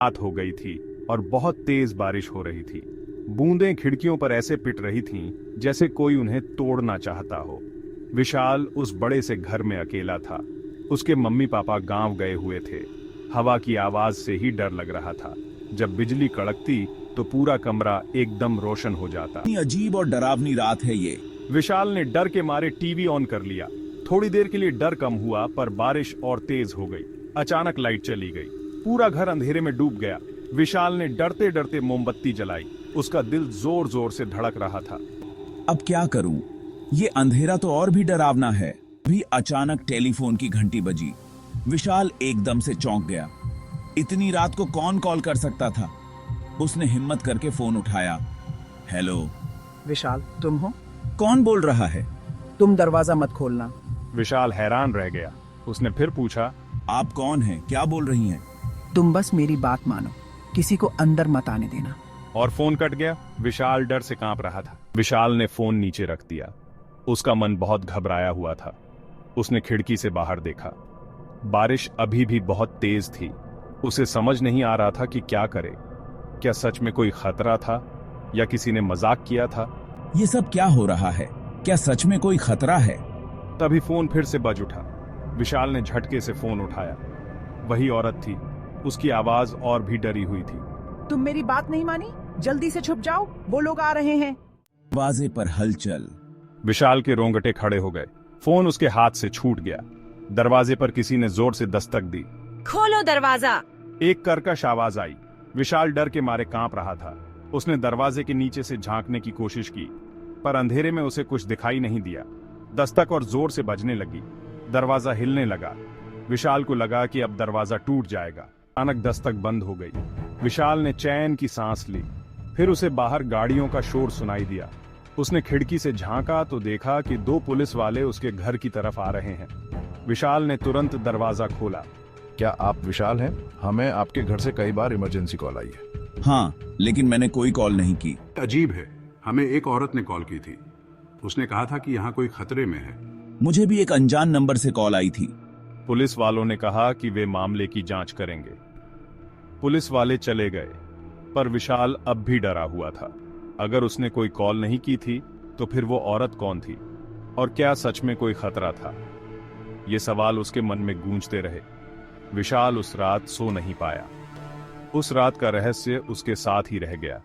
रात हो गई थी और बहुत तेज बारिश हो रही थी। बूंदें खिड़कियों पर ऐसे पिट रही थीं जैसे कोई उन्हें तोड़ना चाहता हो। विशाल उस बड़े से घर में अकेला था। उसके मम्मी पापा गांव गए हुए थे। हवा की आवाज से ही डर लग रहा था। जब बिजली कड़कती तो पूरा कमरा एकदम रोशन हो जाता। इतनी अजीब और डरावनी रात है ये। विशाल ने डर के मारे टीवी ऑन कर लिया। थोड़ी देर के लिए डर कम हुआ, पर बारिश और तेज हो गई। अचानक लाइट चली गई। पूरा घर अंधेरे में डूब गया। विशाल ने डरते डरते मोमबत्ती जलाई। उसका दिल जोर जोर से धड़क रहा था। अब क्या करूं? ये अंधेरा तो और भी डरावना है। भी अचानक टेलीफोन की घंटी बजी। विशाल एकदम से चौंक गया। इतनी रात को कौन कॉल कर सकता था? उसने हिम्मत करके फोन उठाया। हेलो विशाल, तुम हो? कौन बोल रहा है? तुम दरवाजा मत खोलना। विशाल हैरान रह गया। उसने फिर पूछा, आप कौन हैं? क्या बोल रही हैं? तुम बस मेरी बात मानो, किसी को अंदर मत आने देना। और फोन कट गया। विशाल डर से कांप रहा था। विशाल ने फोन नीचे रख दिया। उसका मन बहुत घबराया हुआ था। उसने खिड़की से बाहर देखा। बारिश अभी भी बहुत तेज थी। उसे समझ नहीं आ रहा था कि क्या करे। क्या सच में कोई खतरा था या किसी ने मजाक किया था? ये सब क्या हो रहा है? क्या सच में कोई खतरा है? तभी फोन फिर से बज उठा। विशाल ने झटके से फोन उठाया। वही औरत थी। उसकी आवाज और भी डरी हुई थी। तुम मेरी बात नहीं मानी? जल्दी से छुप जाओ, वो लोग आ रहे हैं। दरवाजे पर हलचल। विशाल के रोंगटे खड़े हो गए। फोन उसके हाथ से छूट गया। दरवाजे पर किसी ने जोर से दस्तक दी। खोलो दरवाजा। एक कर्कश आवाज आई। विशाल डर के मारे कांप रहा था। उसने दरवाजे के नीचे से झांकने की कोशिश की, पर अंधेरे में उसे कुछ दिखाई नहीं दिया। दस्तक और जोर से बजने लगी। दरवाजा हिलने लगा। विशाल को लगा कि अब दरवाजा टूट जाएगा। अचानक दस्तक बंद हो गई। विशाल ने चैन की सांस ली। फिर उसे बाहर गाड़ियों का शोर सुनाई दिया। उसने खिड़की से झांका तो देखा कि दो पुलिस वाले उसके घर की तरफ आ रहे हैं। विशाल ने तुरंत दरवाजा खोला। क्या आप विशाल हैं? हमें आपके घर से कई बार इमरजेंसी कॉल आई है। हाँ, लेकिन मैंने कोई कॉल नहीं की। अजीब है, हमें एक औरत ने कॉल की थी। उसने कहा था कि यहाँ कोई खतरे में है। मुझे भी एक अनजान नंबर से कॉल आई थी। पुलिस वालों ने कहा कि वे मामले की जांच करेंगे। पुलिस वाले चले गए, पर विशाल अब भी डरा हुआ था। अगर उसने कोई कॉल नहीं की थी तो फिर वो औरत कौन थी? और क्या सच में कोई खतरा था? ये सवाल उसके मन में गूंजते रहे। विशाल उस रात सो नहीं पाया। उस रात का रहस्य उसके साथ ही रह गया।